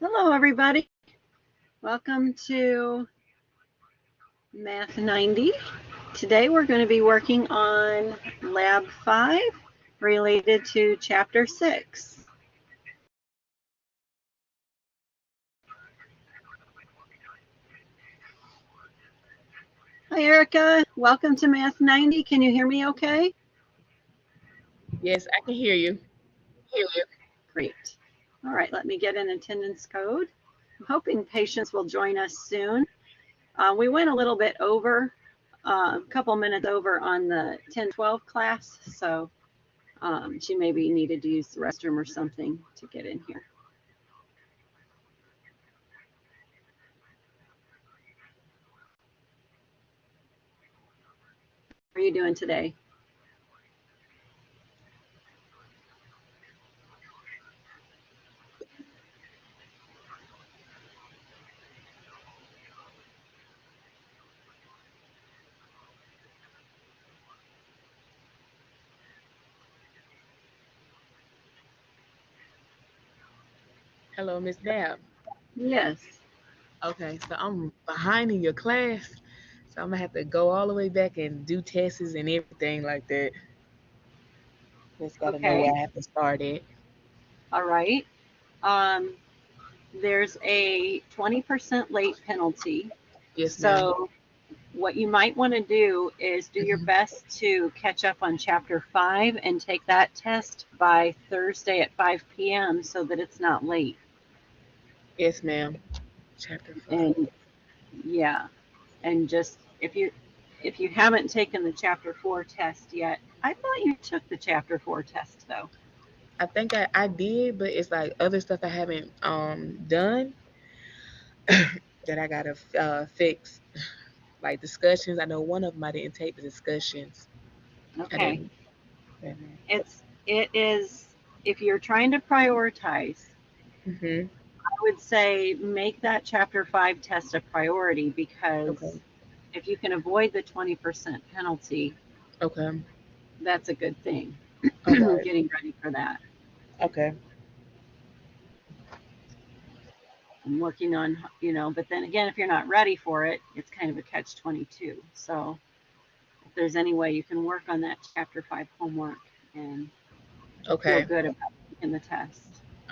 Hello, everybody. Welcome to Math 90. Today we're going to be working on Lab 5 related to Chapter 6. Hi, Erica. Welcome to Math 90. Can you hear me okay? Yes, I can hear you. Great. All right, let me get an attendance code. I'm hoping patients will join us soon. We went a little bit over, a couple minutes over on the 10-12 class, so she maybe needed to use the restroom or something to get in here. How are you doing today? Hello, Miss Dab. Yes. Okay, so I'm behind in your class, so I'm gonna have to go all the way back and do tests and everything like that. Just gotta know Okay. where I have to start at. All right. Um, there's a 20% late penalty. Yes, ma'am. So what you might want to do is do your Hmm. best to catch up on chapter 5 and take that test by Thursday at 5 p.m. so that it's not late. Yes, ma'am. Chapter 5. And yeah, and just if you haven't taken the chapter 4 test yet, I thought you took the chapter 4 test though. I think I did, but it's like other stuff I haven't done that I gotta fix. Like discussions. I know one of them I didn't take the discussions. I Okay. didn't. It is if you're trying to prioritize, Mm-hmm. I would say make that chapter 5 test a priority because Okay. if you can avoid the 20% penalty, Okay. that's a good thing. All right. Getting ready for that. Okay. I'm working on, but then again, if you're not ready for it, it's kind of a catch 22. So if there's any way you can work on that chapter 5 homework and feel Okay. good about taking the test.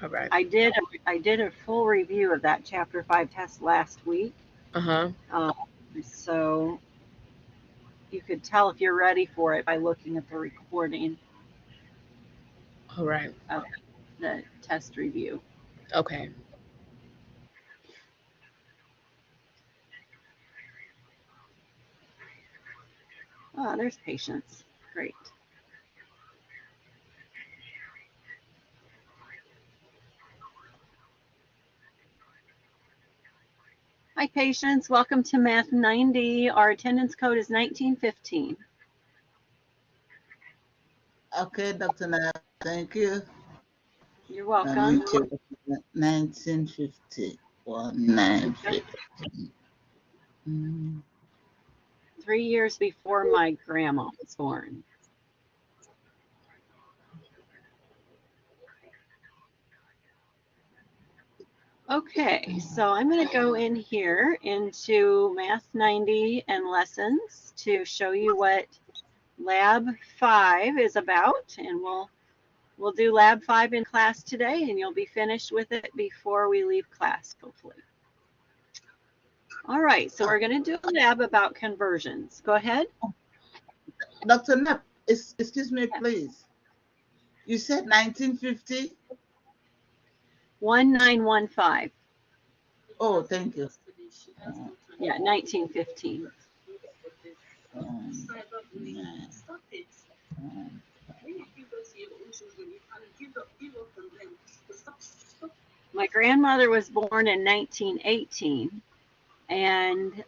All right. I did a full review of that chapter 5 test last week. Uh-huh. Um, so you could tell if you're ready for it by looking at the recording All right. of the test review. Okay. Oh, there's patience. Great. Hi, patients. Welcome to Math 90. Our attendance code is 1915. Okay, Dr. Nab, thank you. You're Let me welcome. check. 1950. 1950. Okay. Mm. 3 years before my grandma was born. Okay, so I'm going to go in here into Math 90 and lessons to show you what Lab 5 is about, and we'll do Lab 5 in class today, and you'll be finished with it before we leave class, hopefully. All right, so we're going to do a lab about conversions. Go ahead. Dr. Nab, excuse me, Yeah. please. You said 1950? 1915. Oh, thank you. Yeah, 1915. Um, nine, My grandmother was born in 1918, and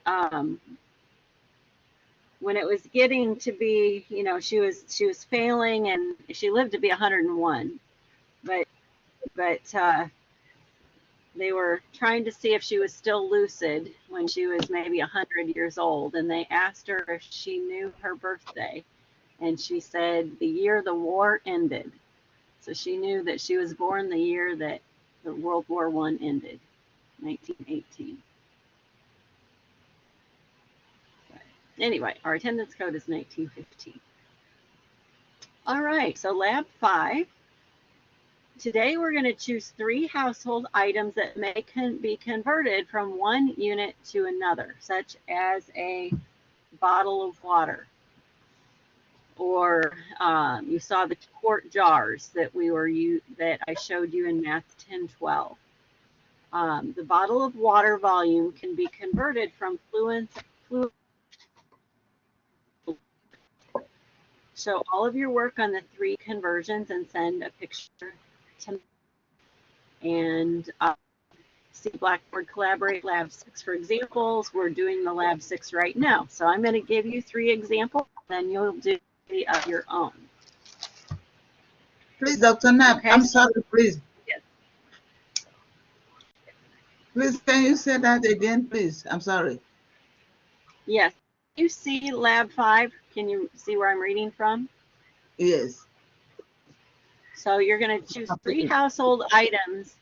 when it was getting to be, she was failing, and she lived to be 101, but they were trying to see if she was still lucid when she was maybe 100 years old, and they asked her if she knew her birthday, and she said the year the war ended. So she knew that she was born the year that the World War I ended, 1918. But anyway, our attendance code is 1915. All right, so lab 5. Today we're going to choose 3 household items that may be converted from one unit to another, such as a bottle of water, or you saw the quart jars that that I showed you in Math 1012. The bottle of water volume can be converted from fluid. Show all of your work on the 3 conversions and send a picture to me. And see Blackboard Collaborate Lab 6 for examples. We're doing the Lab 6 right now. So I'm going to give you 3 examples, then you'll do 3 of your own. Please, Dr. Knapp, Okay. I'm sorry, please. Yes. Please, can you say that again, please? I'm sorry. Yes. You see Lab 5? Can you see where I'm reading from? Yes. So you're going to choose 3 household items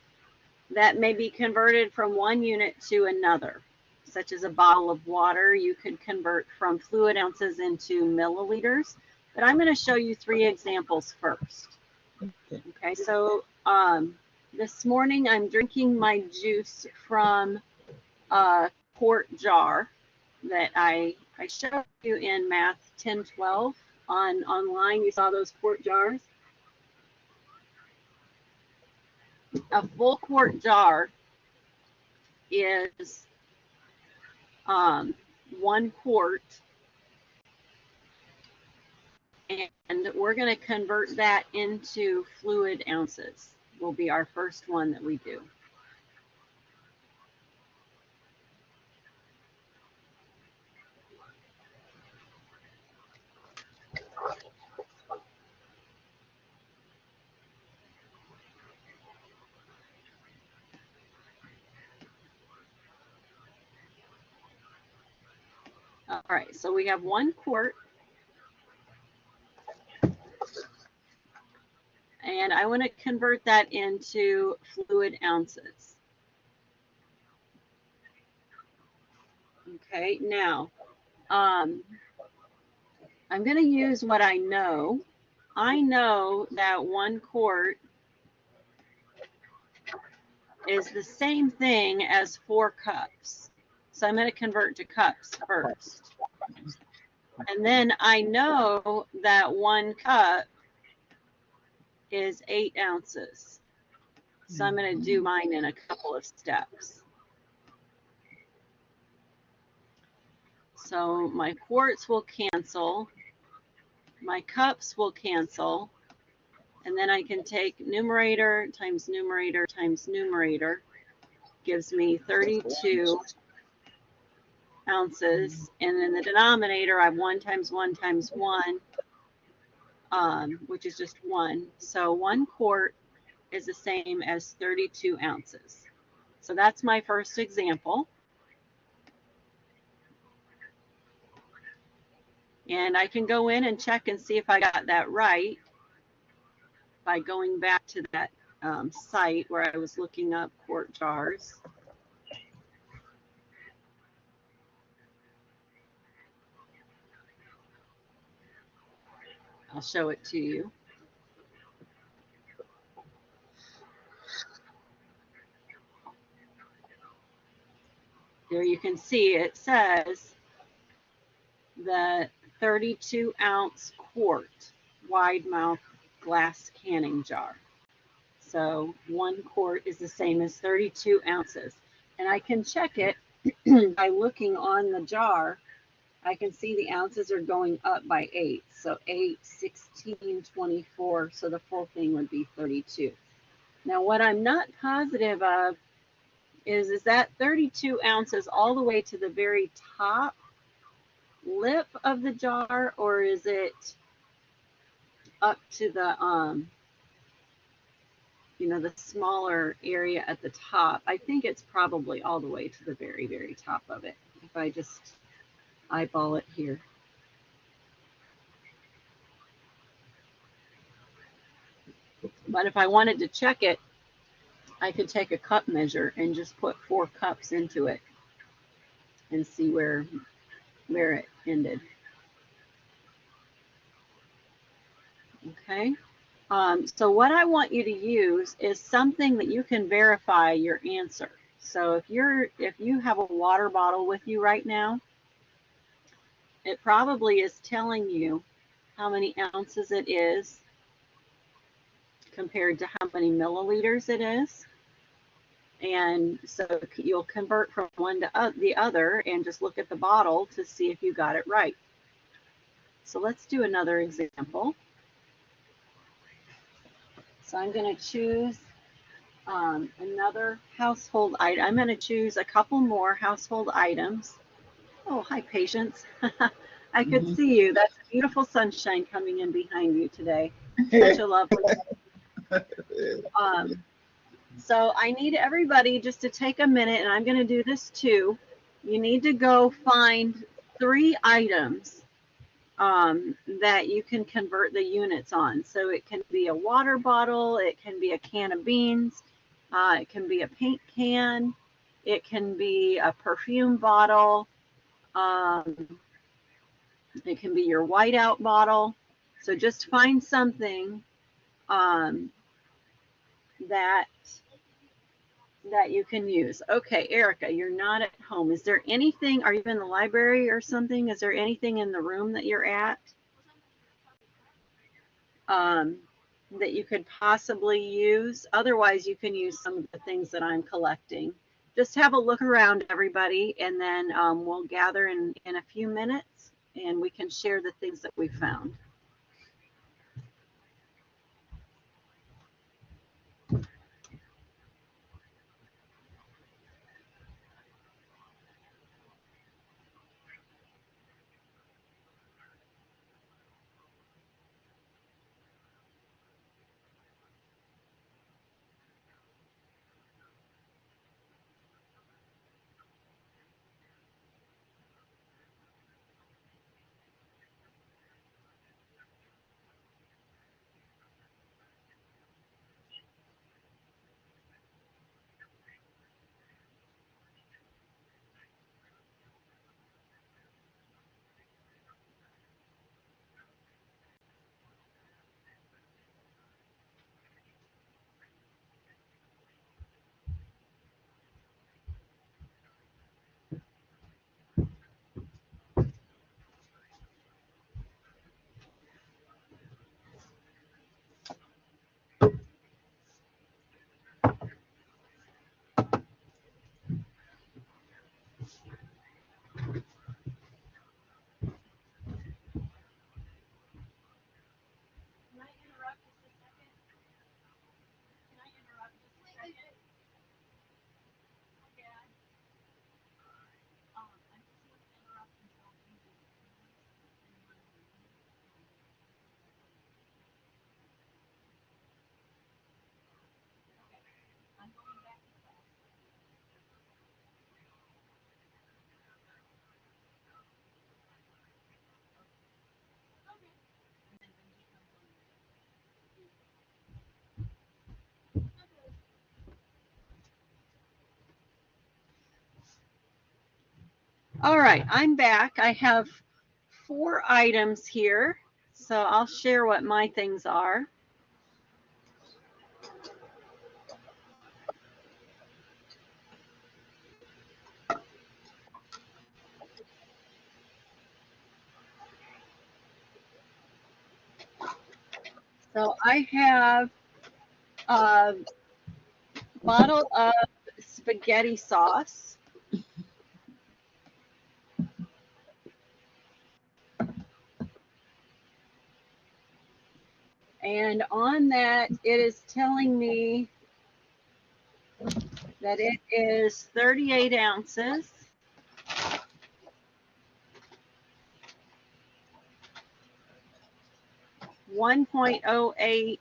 that may be converted from one unit to another, such as a bottle of water. You could convert from fluid ounces into milliliters, but I'm going to show you 3 examples first. Okay, so this morning I'm drinking my juice from a quart jar that I showed you in Math 1012 online. You saw those quart jars? A full quart jar is 1 quart, and we're going to convert that into fluid ounces. Will be our first one that we do. All right, so we have 1 quart, and I want to convert that into fluid ounces. Okay, now I'm going to use what I know. I know that 1 quart is the same thing as 4 cups. So I'm going to convert to cups first. And then I know that 1 cup is 8 ounces. So I'm going to do mine in a couple of steps. So my quarts will cancel, my cups will cancel, and then I can take numerator times numerator times numerator, gives me 32 ounces, and in the denominator I have 1 times 1 times 1, which is just 1. So 1 quart is the same as 32 ounces. So that's my first example. And I can go in and check and see if I got that right by going back to that site where I was looking up quart jars. I'll show it to you. There you can see it says the 32 ounce quart wide mouth glass canning jar. So 1 quart is the same as 32 ounces. And I can check it by looking on the jar. I can see the ounces are going up by 8. So 8, 16, 24. So the full thing would be 32. Now what I'm not positive of is that 32 ounces all the way to the very top lip of the jar, or is it up to the you know, the smaller area at the top? I think it's probably all the way to the very, very top of it. If I just eyeball it here. But if I wanted to check it, I could take a cup measure and just put 4 cups into it and see where it ended. Okay. So what I want you to use is something that you can verify your answer. So if you have a water bottle with you right now, it probably is telling you how many ounces it is compared to how many milliliters it is. And so you'll convert from one to the other and just look at the bottle to see if you got it right. So let's do another example. So I'm going to choose another household item. I'm going to choose a couple more household items. Oh, hi, Patience. I could see you. That's beautiful sunshine coming in behind you today. Such a lovely. So I need everybody just to take a minute, and I'm going to do this too. You need to go find 3 items that you can convert the units on. So it can be a water bottle, it can be a can of beans, it can be a paint can, it can be a perfume bottle, it can be your whiteout bottle. So just find something that you can use. Okay, Erica, you're not at home. Is there anything, are you in the library or something? Is there anything in the room that you're at that you could possibly use? Otherwise, you can use some of the things that I'm collecting. Just have a look around, everybody, and then we'll gather in a few minutes and we can share the things that we found. All right, I'm back. I have 4 items here, so I'll share what my things are. So I have a bottle of spaghetti sauce. And on that, it is telling me that it is 38 ounces. $1.08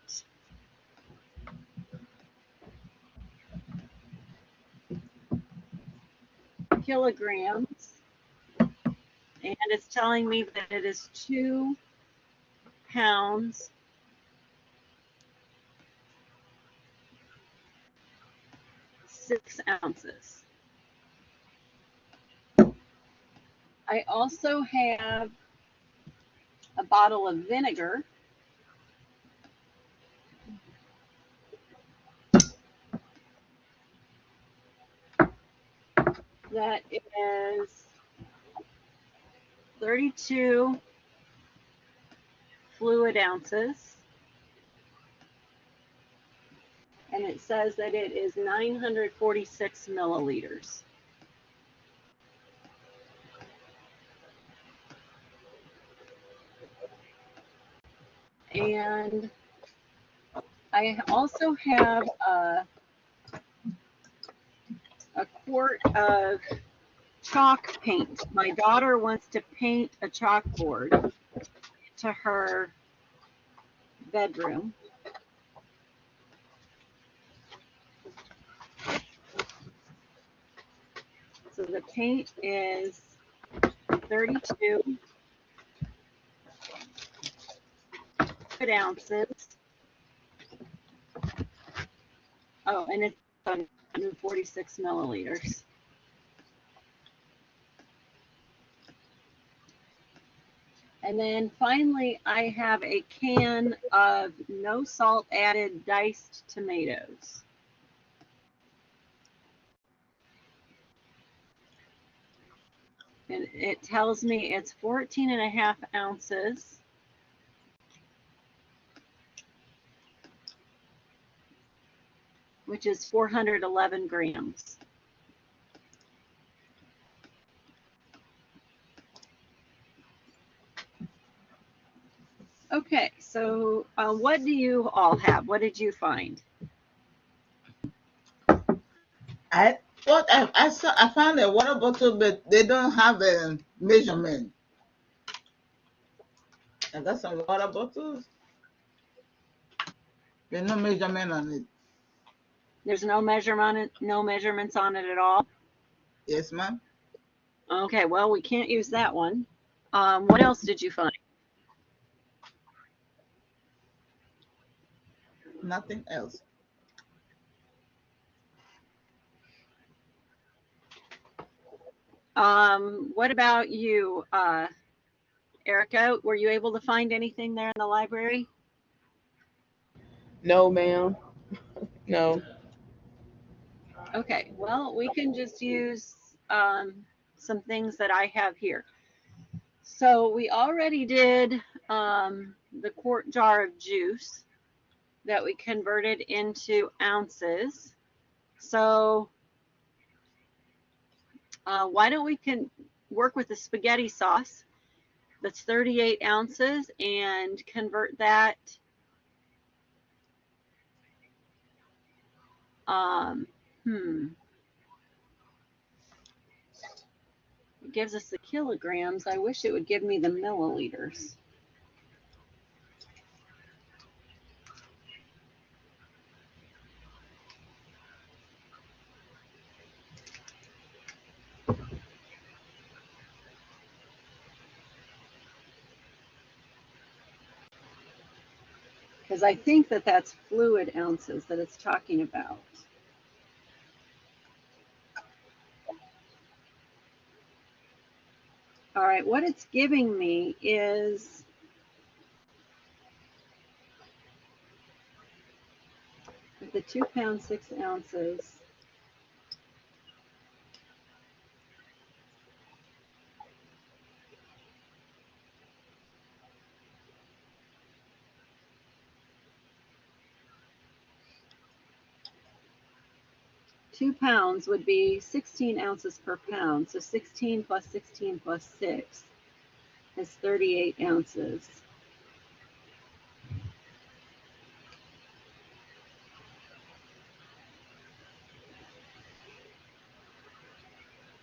kilograms, and it's telling me that it is 2 pounds 6 ounces. I also have a bottle of vinegar. That is 32 fluid ounces. And it says that it is 946 milliliters. And I also have a quart of chalk paint. My daughter wants to paint a chalkboard to her bedroom. So the paint is 32 ounces. Oh, and it's 146 milliliters. And then finally, I have a can of no salt added diced tomatoes. And it tells me it's 14.5 ounces. Which is 411 grams. Okay, so what do you all have? What did you find? I found a water bottle, but they don't have a measurement. I got some water bottles. There's no measurement on it. There's no measurements on it at all? Yes, ma'am. Okay, well, we can't use that one. What else did you find? Nothing else. What about you, Erica? Were you able to find anything there in the library? No, ma'am. No. Okay, well, we can just use some things that I have here. So we already did the quart jar of juice that we converted into ounces. So why don't we work with the spaghetti sauce that's 38 ounces and convert that it gives us the kilograms. I wish it would give me the milliliters. Because I think that that's fluid ounces that it's talking about. All right, what it's giving me is the 2 pounds, 6 ounces. £2 would be 16 ounces per pound. So 16 plus 16 plus 6 is 38 ounces.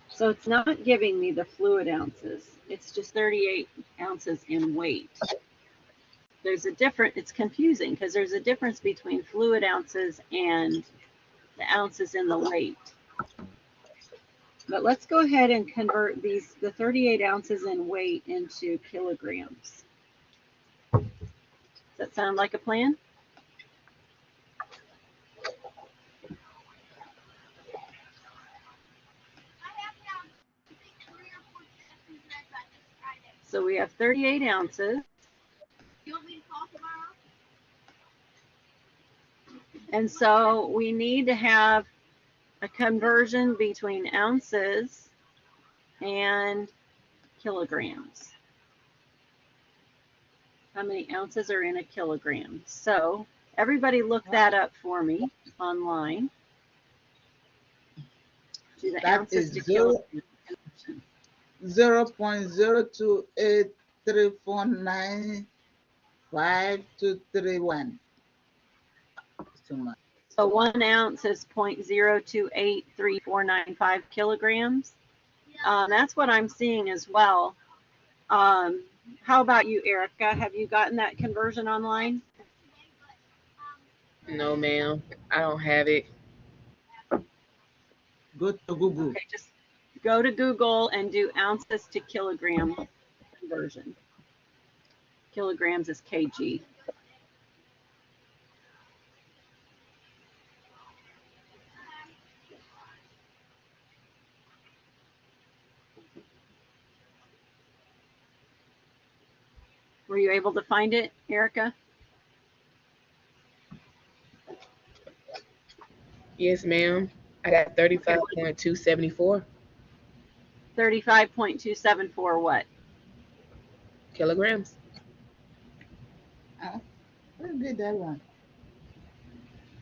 So it's not giving me the fluid ounces. It's just 38 ounces in weight. There's a difference. It's confusing because there's a difference between fluid ounces and the ounces in the weight. But let's go ahead and convert the 38 ounces in weight into kilograms. Does that sound like a plan? So we have 38 ounces. And so we need to have a conversion between ounces and kilograms. How many ounces are in a kilogram? So everybody look that up for me online. Do the That ounces is to kilograms conversion. 0.0283495 It's too much. So 1 ounce is 0.0283495 kilograms. That's what I'm seeing as well. How about you, Erica? Have you gotten that conversion online? No, ma'am. I don't have it. Go to Google. Okay, just go to Google and do ounces to kilogram conversion. Kilograms is kg. Were you able to find it, Erica? Yes, ma'am. I got 35.274 35.274 what? kilograms. Where did that one?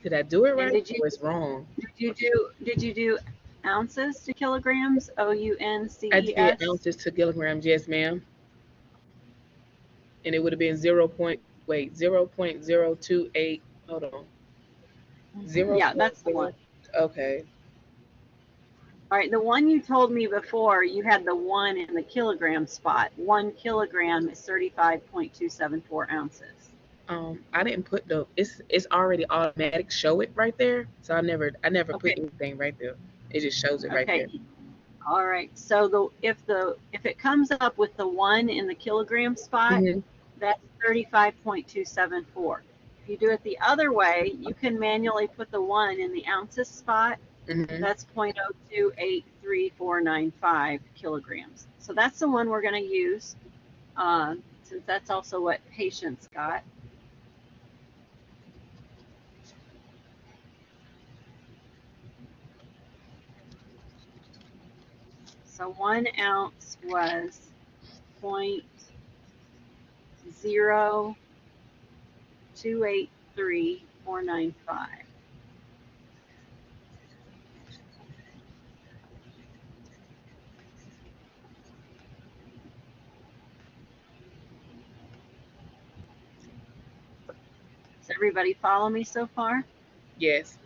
Did I do it And right did you or it's wrong? did you do ounces to kilograms? I did OUNCES? ounces to kilograms, yes, ma'am. And it would have been 0.028. Hold on. Yeah, that's the one. 0.0. Okay. All right, the one you told me before, you had the 1 in the kilogram spot. 1 kilogram is 35.274 ounces. I didn't put it's already automatic show it right there. So I never put Okay. anything right there. It just shows it right there. Okay. All right. So if it comes up with the 1 in the kilogram spot, Mhm. that's 35.274. If you do it the other way, you can manually put the 1 in the ounces spot. Mhm. That's 0.0283495 kilograms. So that's the one we're going to use, since that's also what patients got. So 1 ounce was 0.0283495. Does everybody follow me so far? Yes.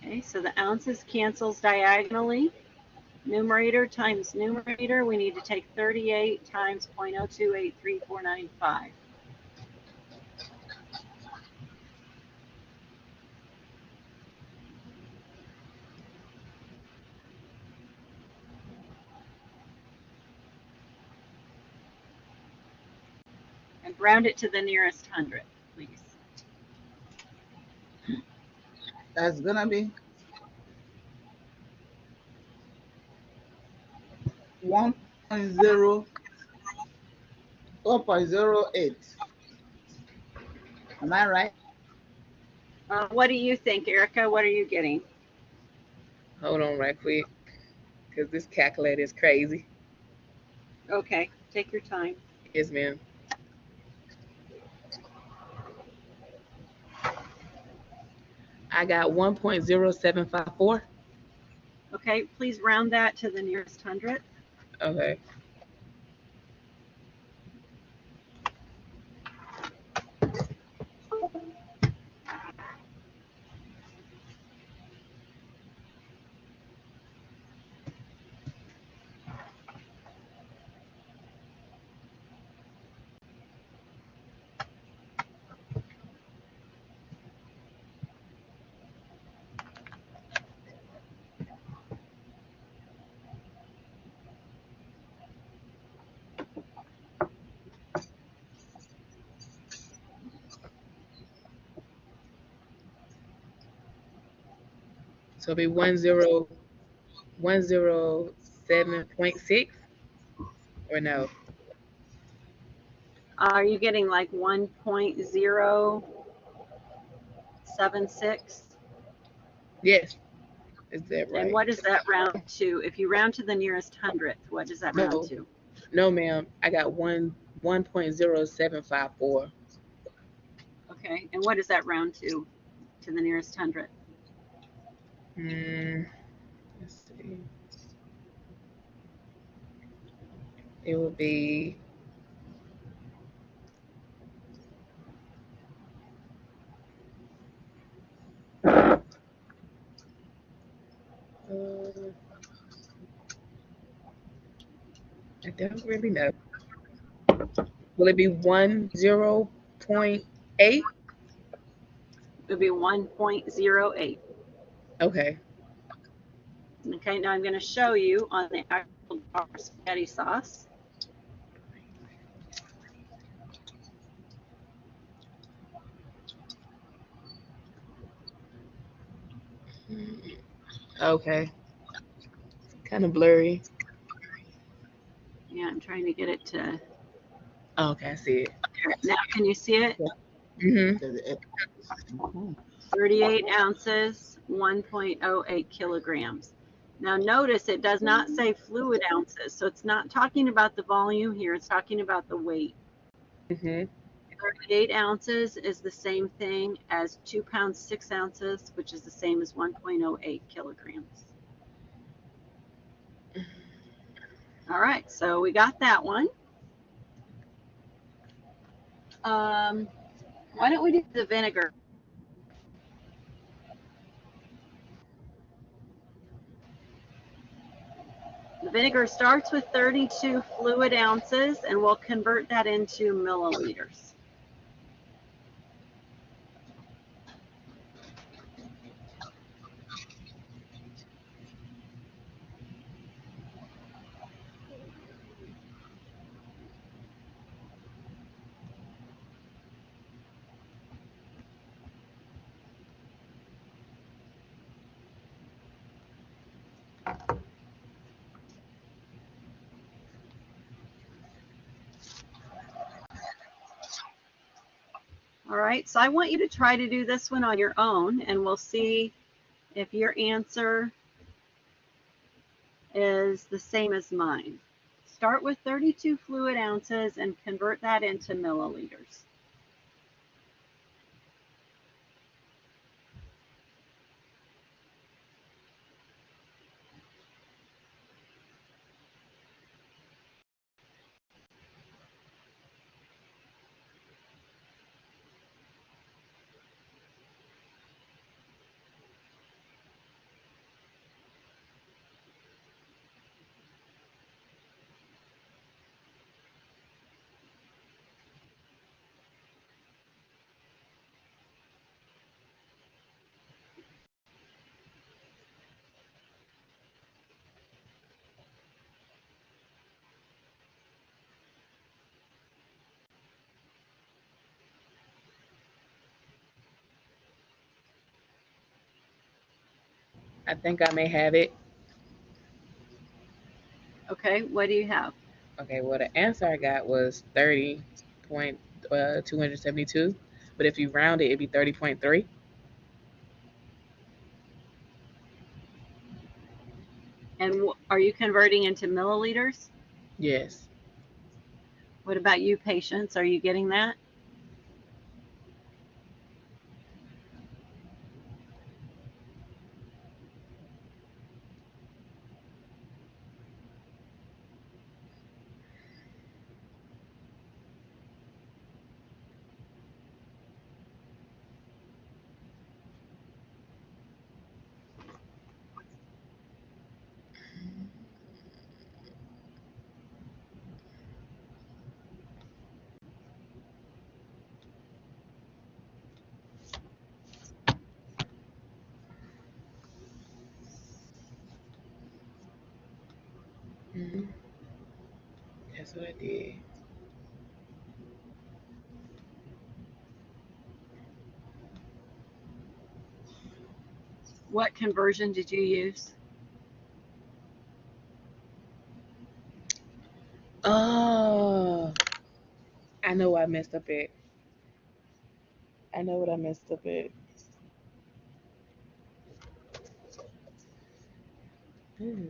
Okay, so the ounces cancels diagonally. Numerator times numerator, we need to take 38 times 0.0283495. And round it to the nearest hundred, please. That's gonna be 1.04.08. Am I right? What do you think, Erica? What are you getting? Hold on right quick, because this calculator is crazy. Okay, take your time. Yes, ma'am. I got 1.0754. Okay, please round that to the nearest hundred. Okay. So it'll be 107.6. or no? Are you getting like 1.076? Yes. Is that And right? what does that round to? If you round to the nearest hundredth, what does that round No. to? No, ma'am. I got 1.0754. Okay, and what does that round to the nearest hundredth? Hmm. Let's see. It would be uh, I don't really know. Will it be 10.8? It would be 1.08. Okay. Okay, now I'm going to show you on the actual bar spaghetti sauce. Okay. Kind of blurry. Yeah, I'm trying to get it to. Okay, I see it. Now, can you see it? Mm-hmm. Mhm. 38 ounces, 1.08 kilograms. Now notice it does not say fluid ounces, so it's not talking about the volume here, it's talking about the weight. Mm-hmm. 38 ounces is the same thing as 2 pounds 6 ounces, which is the same as 1.08 kilograms. All right, so we got that one. Why don't we do the vinegar? The vinegar starts with 32 fluid ounces, and we'll convert that into milliliters. All right, so I want you to try to do this one on your own, and we'll see if your answer is the same as mine. Start with 32 fluid ounces and convert that into milliliters. I think I may have it. Okay, what do you have? Okay, well, the answer I got was 30.272, but if you round it, it'd be 30.3. And are you converting into milliliters? Yes. What about you, patients? Are you getting that? Hmm. That's what I did. What conversion did you use? know I messed up at. I know what I messed up at. Hmm.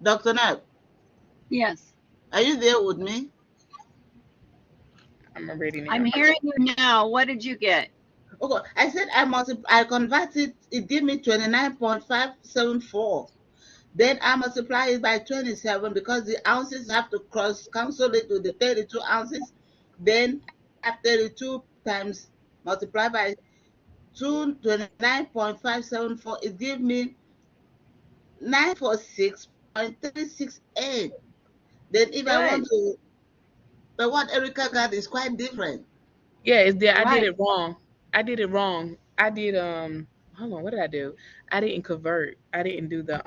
Dr. Knapp, Yes, are you there with me? I'm ready I'm now. hearing you now. What did you get? Okay, I said I converted, it gave me 29.574. Then I multiply it by 27 because the ounces have to cross cancel it with the 32 ounces. Then at 32 times multiply by 29.574, it gave me 946.368. Then if I want Good. to, the one Erica got is quite different. Yeah, it's there. I did Right. it wrong. I did it wrong. I did hold on, what did I do? I didn't convert. I didn't do the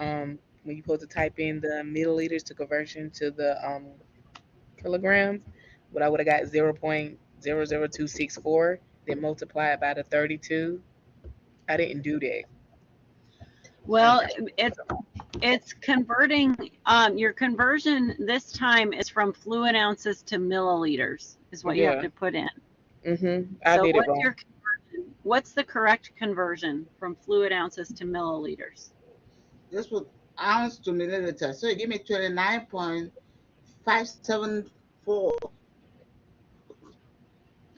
when you supposed to type in the milliliters to conversion to the kilograms. What I would have got 0.00264, then multiply it by the 32. I didn't do that. I Well, got it's converting. Your conversion this time is from fluid ounces to milliliters, is what you have yeah. to put in. I So did it what's wrong. your conversion? What's the correct conversion from fluid ounces to milliliters? Just put ounce to milliliter. So it give me 29.574.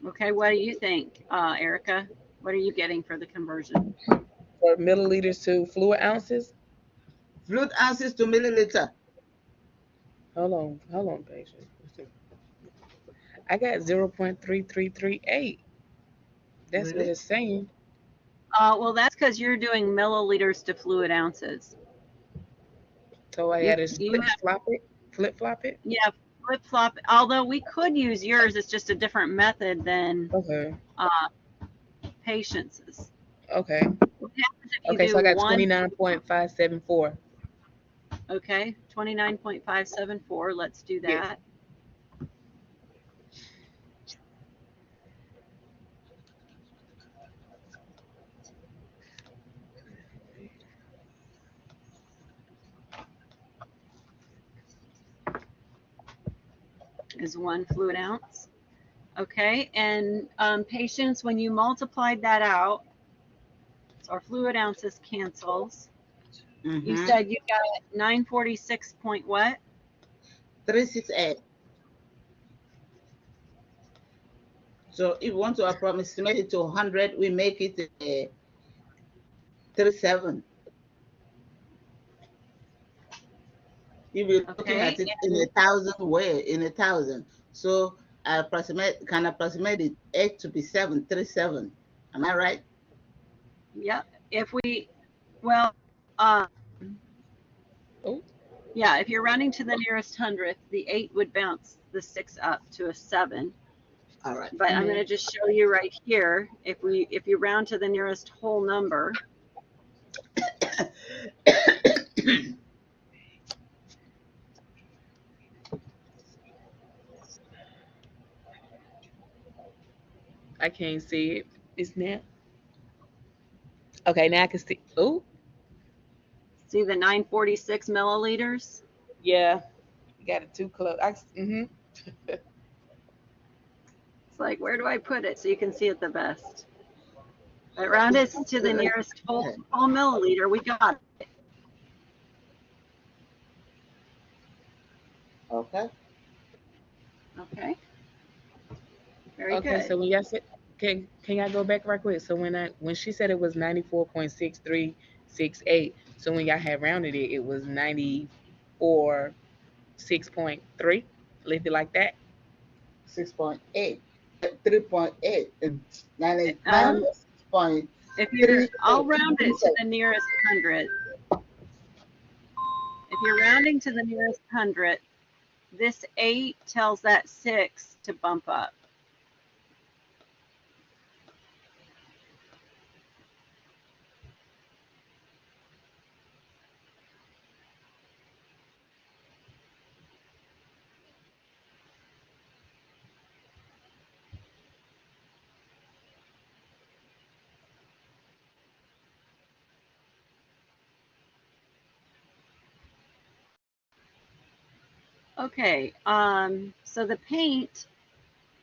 Okay, what do you think, Erica? What are you getting for the conversion? For milliliters to fluid ounces. Fluid ounces to milliliter. Hold on, patient. I got 0.3338. That's what Really? it's saying. Well, that's because you're doing milliliters to fluid ounces. So I You had to you have flip flop it. yeah flip flop. Although we could use yours, it's just a different method than Okay, uh, patience's. okay, What happens if you okay. So do I got one? 29.574. Okay, 29.574. Let's do Yes. that. Is one fluid ounce. Okay, and patients, when you multiplied that out, so our fluid ounces cancels. You Mm-hmm. said you got 946 point what? 368. So if you want to approximate it to 100, we make it 37. If you're looking Okay, at it in a thousand way, in a thousand. So I approximate it 8 to be 737. Am I right? yep. If we, well, um, Oh, yeah, if you're rounding to the nearest hundredth, the 8 would bounce the 6 up to a 7. All right. But I'm going mm-hmm. to just show you right here. If you round to the nearest whole number, I can't see it. It's now. Okay, now I can see. Oh, see the 946 milliliters? yeah. You got it too close. It's like, where do I put it so you can see it the best? But round it to the nearest whole milliliter. We got it. Okay. Okay, very Okay, good. so when y'all said, can y'all go back right quick? So when she said it was 94.6368, so when y'all had rounded it, it was 94.6.3. Left it like that. 6.8. 3.8. And Um, 6.3. if you're, I'll round it to the nearest hundredth. If you're rounding to the nearest hundredth, this 8 tells that 6 to bump up. Okay, so the paint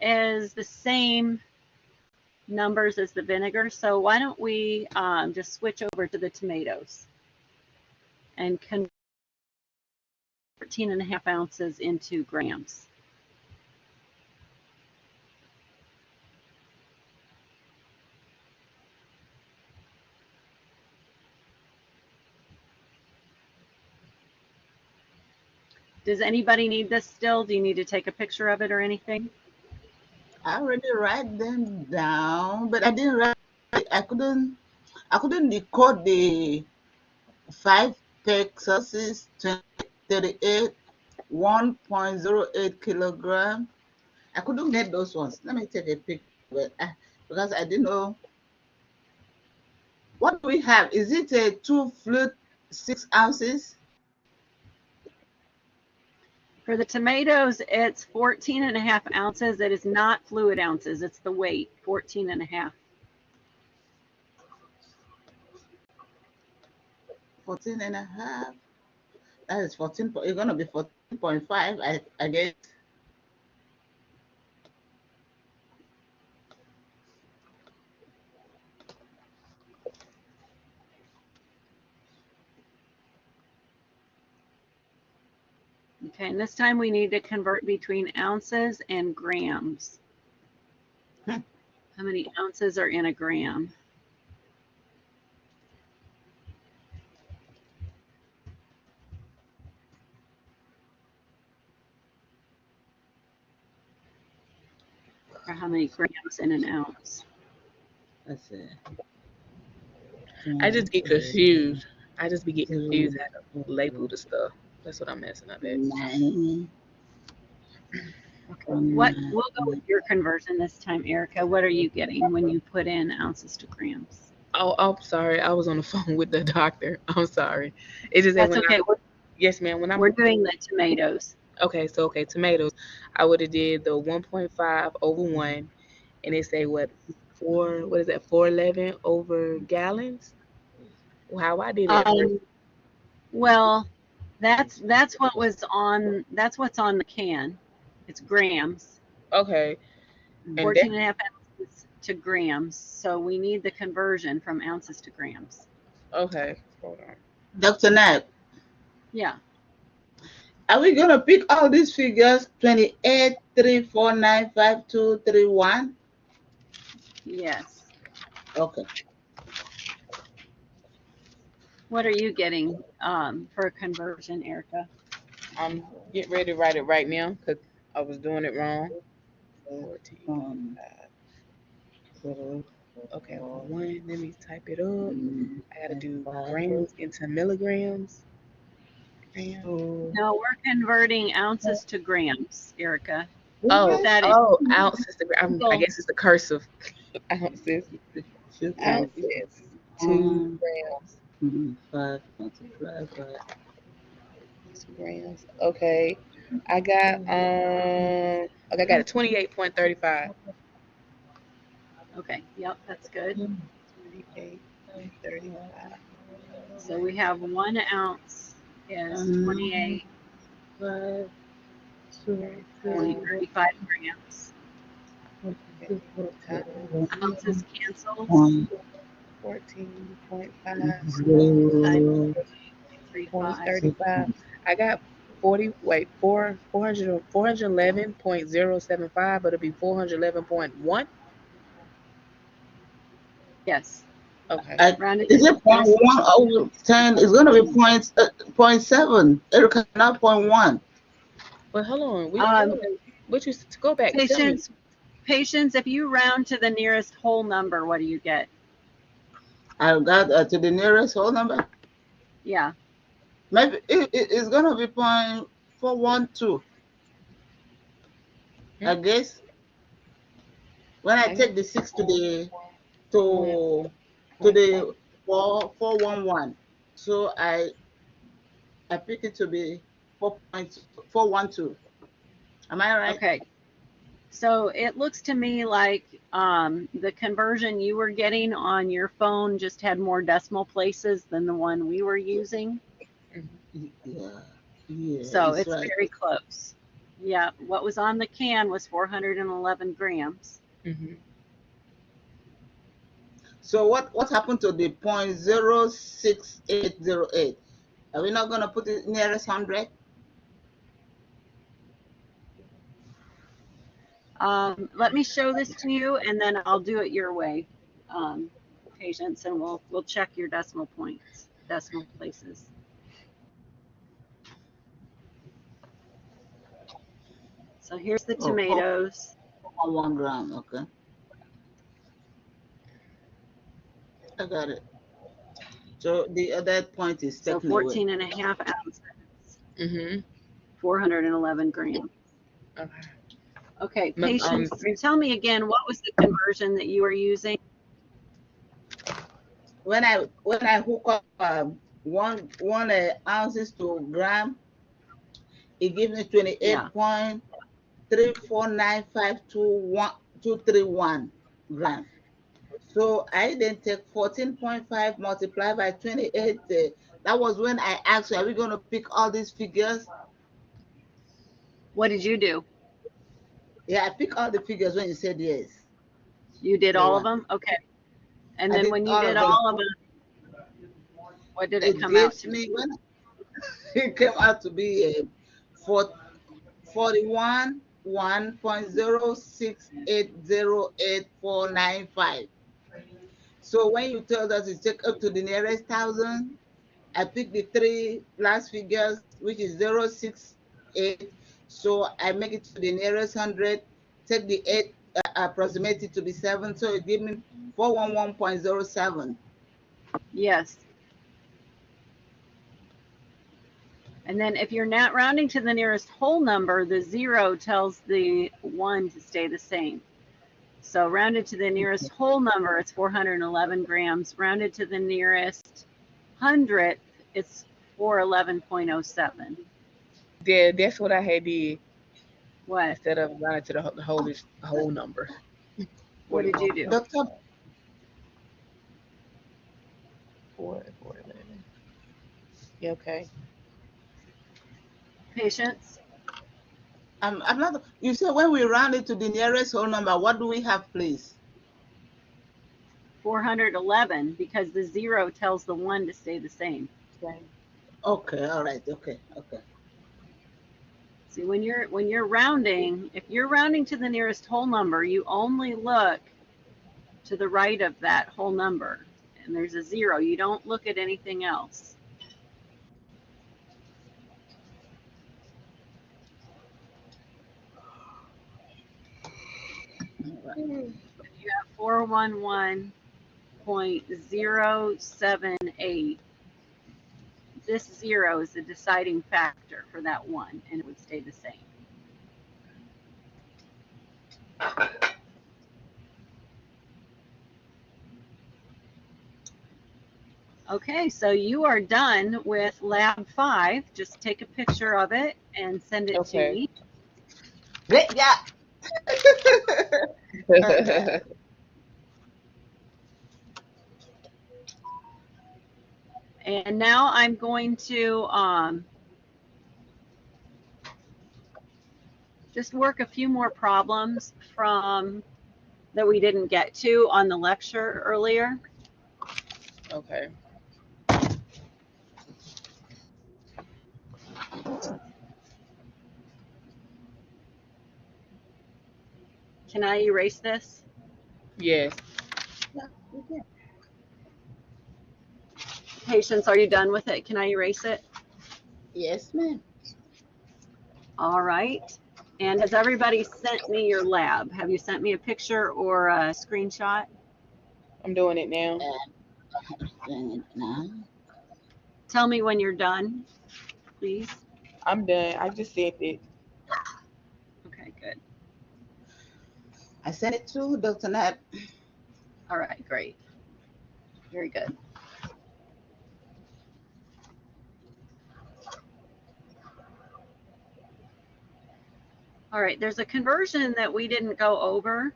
is the same numbers as the vinegar. So why don't we just switch over to the tomatoes and convert 14.5 ounces into grams. Does anybody need this still? Do you need to take a picture of it or anything? I already write them down, but I didn't write. I couldn't. I couldn't decode the 5 Texas 38 1.08 kilogram. I couldn't get those ones. Let me take a picture of it because I didn't know. What do we have? Is it a 2 flute 6 ounces? For the tomatoes, it's 14.5 ounces. It is not fluid ounces. It's the weight, 14.5. 14 and a half. That is 14. It's going to be 14.5, I guess. Okay, and this time we need to convert between ounces and grams. Hmm. How many ounces are in a gram? Or how many grams in an ounce? Let's see. I just get confused. I just be getting confused how to label the stuff. That's what I'm messing up at. 9. Okay. We'll go with your conversion this time, Erica. What are you getting when you put in ounces to grams? Oh, I'm sorry. I was on the phone with the doctor. I'm sorry. It's just that That's when okay. yes, ma'am. When We're I'm doing the tomatoes. okay, so okay, tomatoes. I would have did the 1.5 over 1, and it say what 4? What is that? 411 over gallons. How I did it at first. Well, that's what was on. That's what's on the can. It's grams. Okay, and that 14.5 ounces to grams. So we need the conversion from ounces to grams. okay. Hold on. Dr. Knapp, Yeah. are we going to pick all these figures 28, 3, 4, 9, 5, 2, 3, 1? Yes. Okay. What are you getting for a conversion, Erica? I'm getting ready to write it right now because I was doing it wrong. 14. Okay, 1. Let me type it up. I gotta do grams into milligrams. Grams. No, we're converting ounces to grams, Erica. Oh, That is oh, ounces. I guess it's the cursive. Ounces. Ounces to grams. 5 multiplied by 2 grams. Okay. I got okay, I got a 28.35. okay. Yep, that's good. 28.35. So we have 1 ounce is 28.35 grams. Ounces cancel. 14.5 35. I got 411.075, but it'll be 411.1. Yes. Okay. Rounded is to it the point nearest. 1 over 10? It's going to be point 7. Erica, not point 1. But hold on. What you to go back? Tell me. Patience, if you round to the nearest whole number, what do you get? I got to the nearest whole number. Yeah. Maybe it's going to be point 412. I guess when I take the 6 to the 411. So I pick it to be 4.412. Am I right? Okay. So it looks to me like the conversion you were getting on your phone just had more decimal places than the one we were using. Yeah. Yeah, So it's it's right. very close. Yeah, what was on the can was 411 grams. Mm-hmm. So what happened to the 0.06808? Are we not gonna put it nearest 100? Let me show this to you, and then I'll do it your way, Patience, and we'll check your decimal points, decimal places. So here's the Oh, tomatoes. 1 gram. Okay, I got it. So the other point is So taken away. 14 and a half ounces, Mm-hmm. 411 grams. Okay. Okay, Um, Patience, tell me again, what was the conversion that you were using? When I hook up one ounces to gram, it gives me Yeah, 28.349521 gram. So I then take 14.5 multiplied by 28. That was when I asked you, are we going to pick all these figures? what did you do? Yeah, I picked all the figures when you said yes. You did The all of one. them? Okay. And I then did when you all did of them. all of them, what did it It come out gives to? me, when it came out to be 41 1.068088495. So when you tell us to take up to the nearest thousand, I pick the three last figures, which is 068. So I make it to the nearest 100, take the 8, approximate it to be 7. So it gives me 411.07. Yes. And then if you're not rounding to the nearest whole number, the 0 tells the 1 to stay the same. So rounded to the nearest whole number, it's 411 grams. Rounded to the nearest hundredth, it's 411.07. Yeah, that's what I had did What? instead of running to the whole number. What did 41. you do? Doctor, 411. Yeah, okay. Patience? I'm not, you said when we round it to the nearest whole number, what do we have, please? 411, because the 0 tells the 1 to stay the same. Same. Okay, all right, okay. See, when you're rounding, if you're rounding to the nearest whole number, you only look to the right of that whole number, and there's a 0. You don't look at anything else. All right. If you have 411.078, this 0 is the deciding factor for that 1, and it would stay the same. Okay, so you are done with Lab 5. Just take a picture of it and send it to Okay. me. Yeah. Okay. And now I'm going to just work a few more problems from that we didn't get to on the lecture earlier. Okay. Can I erase this? Yes. Yeah, we can. Patience, are you done with it? Can I erase it? Yes, ma'am. All right. And has everybody sent me your lab? Have you sent me a picture or a screenshot? I'm doing it now. Doing it now. Tell me when you're done, please. I'm done. I just sent it. Okay, good. I sent it to Dr. Nat. All right, great. Very good. All right, there's a conversion that we didn't go over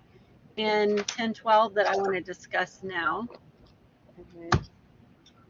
in 1012 that I want to discuss now. Mhm.